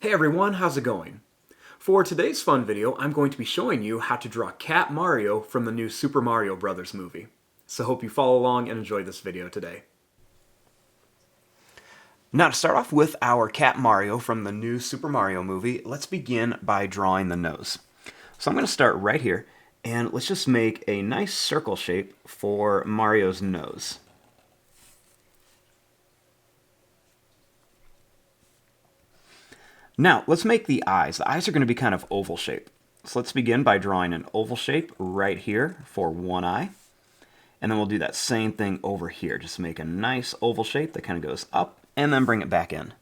Hey everyone, how's it going? For today's fun video, I'm going to be showing you how to draw Cat Mario from the new Super Mario Bros. Movie. So hope you follow along and enjoy this video today. Now to start off with our Cat Mario from the new Super Mario movie, let's begin by drawing the nose. So I'm going to start right here, and let's just make a nice circle shape for Mario's nose. Now, let's make the eyes. The eyes are going to be kind of oval shape. So let's begin by drawing an oval shape right here for one eye. And then we'll do that same thing over here. Just make a nice oval shape that kind of goes up and then bring it back in.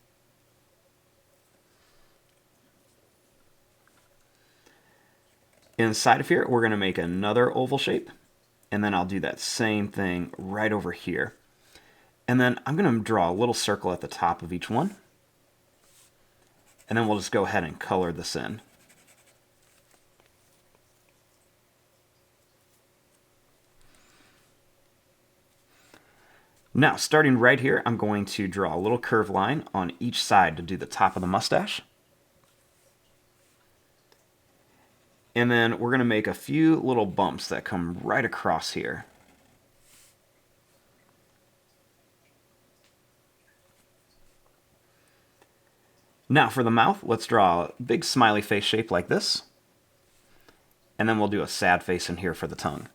Inside of here, we're going to make another oval shape. And then I'll do that same thing right over here. And then I'm going to draw a little circle at the top of each one. And then we'll just go ahead and color this in. Now, starting right here, I'm going to draw a little curved line on each side to do the top of the mustache. And then we're going to make a few little bumps that come right across here. Now for the mouth, let's draw a big smiley face shape like this. And then we'll do a sad face in here for the tongue.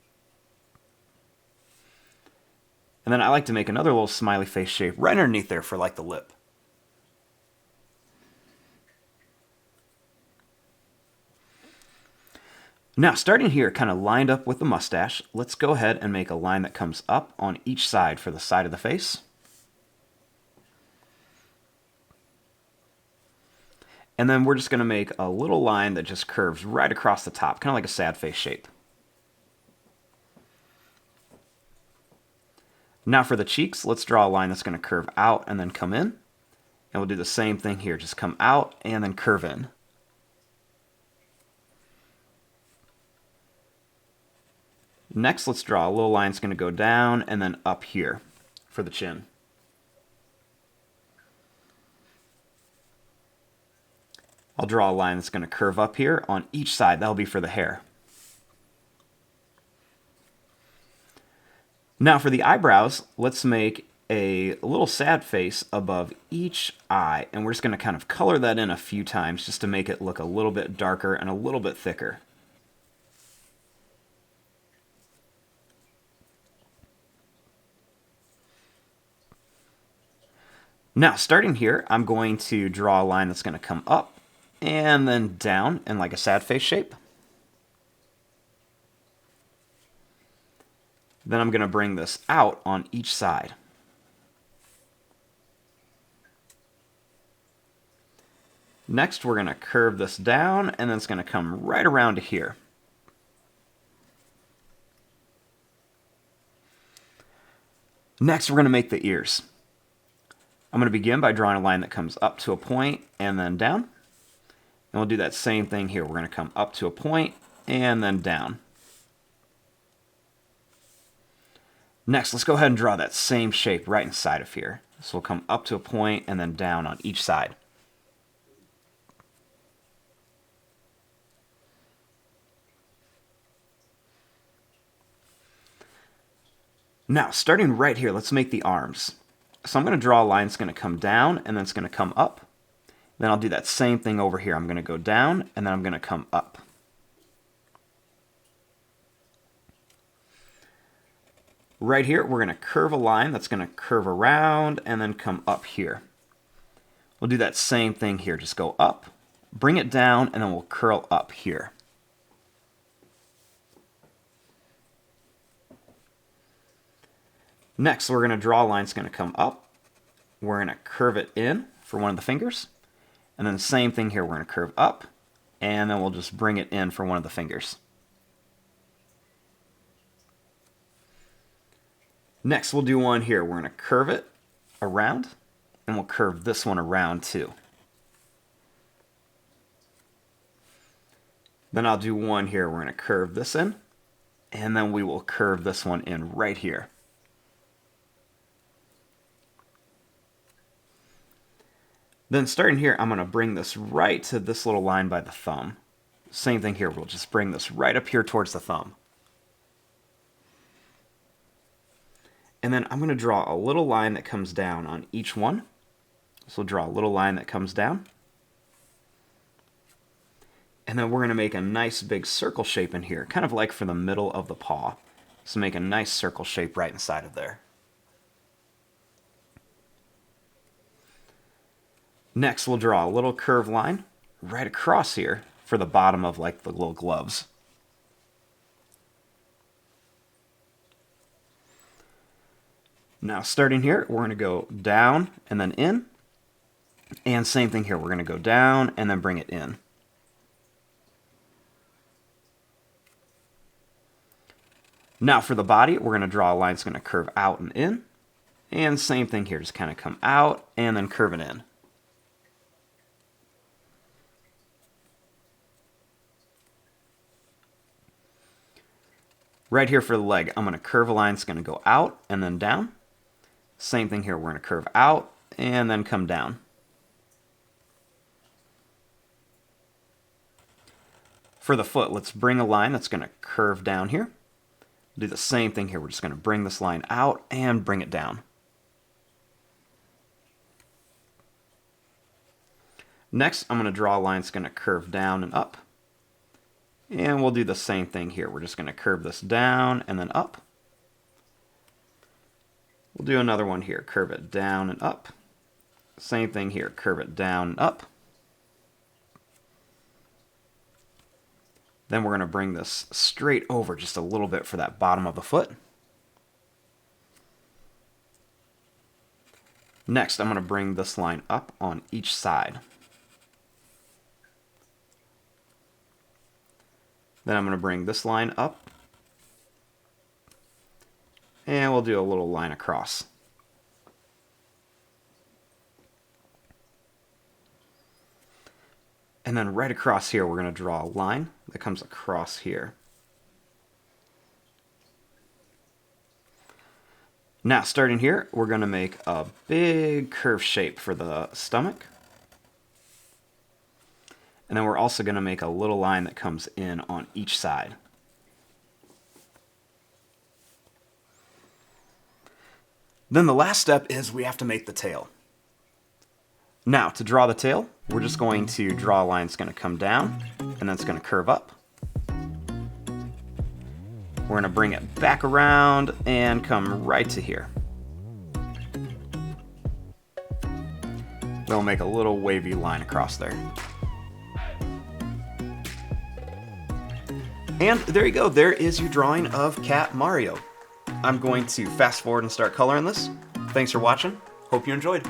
And then I like to make another little smiley face shape right underneath there for like the lip. Now starting here kind of lined up with the mustache, let's go ahead and make a line that comes up on each side for the side of the face. And then we're just going to make a little line that just curves right across the top, kind of like a sad face shape. Now for the cheeks, let's draw a line that's going to curve out and then come in. And we'll do the same thing here, just come out and then curve in. Next, let's draw a little line that's going to go down and then up here for the chin. I'll draw a line that's going to curve up here on each side. That'll be for the hair. Now for the eyebrows, let's make a little sad face above each eye. And we're just going to kind of color that in a few times just to make it look a little bit darker and a little bit thicker. Now starting here, I'm going to draw a line that's going to come up and then down in like a sad face shape. Then I'm going to bring this out on each side. Next, we're going to curve this down, and then it's going to come right around to here. Next, we're going to make the ears. I'm going to begin by drawing a line that comes up to a point and then down. And we'll do that same thing here. We're going to come up to a point and then down. Next, let's go ahead and draw that same shape right inside of here. So we'll come up to a point and then down on each side. Now, starting right here, let's make the arms. So I'm going to draw a line that's going to come down and then it's going to come up. Then I'll do that same thing over here. I'm going to go down and then I'm going to come up. Right here, we're going to curve a line that's going to curve around and then come up here. We'll do that same thing here. Just go up, bring it down, and then we'll curl up here. Next, we're going to draw a line that's going to come up. We're going to curve it in for one of the fingers. And then the same thing here, we're going to curve up, and then we'll just bring it in for one of the fingers. Next, we'll do one here. We're going to curve it around, and we'll curve this one around too. Then I'll do one here. We're going to curve this in, and then we will curve this one in right here. Then starting here, I'm going to bring this right to this little line by the thumb. Same thing here, we'll just bring this right up here towards the thumb. And then I'm going to draw a little line that comes down on each one. So we'll draw a little line that comes down. And then we're going to make a nice big circle shape in here, kind of like for the middle of the paw. So make a nice circle shape right inside of there. Next, we'll draw a little curved line right across here for the bottom of like the little gloves. Now starting here, we're going to go down and then in. And same thing here, we're going to go down and then bring it in. Now for the body, we're going to draw a line that's going to curve out and in. And same thing here, just kind of come out and then curve it in. Right here for the leg, I'm going to curve a line that's going to go out and then down. Same thing here, we're going to curve out and then come down. For the foot, let's bring a line that's going to curve down here. Do the same thing here, we're just going to bring this line out and bring it down. Next, I'm going to draw a line that's going to curve down and up. And we'll do the same thing here. We're just going to curve this down and then up. We'll do another one here. Curve it down and up. Same thing here. Curve it down and up. Then we're going to bring this straight over just a little bit for that bottom of the foot. Next, I'm going to bring this line up on each side. Then I'm going to bring this line up. And we'll do a little line across. And then right across here, we're going to draw a line that comes across here. Now, starting here, we're going to make a big curve shape for the stomach. And then we're also going to make a little line that comes in on each side. Then the last step is we have to make the tail. Now, to draw the tail, we're just going to draw a line that's going to come down, and then it's going to curve up. We're going to bring it back around and come right to here. We'll make a little wavy line across there. And there you go, there is your drawing of Cat Mario. I'm going to fast forward and start coloring this. Thanks for watching, hope you enjoyed.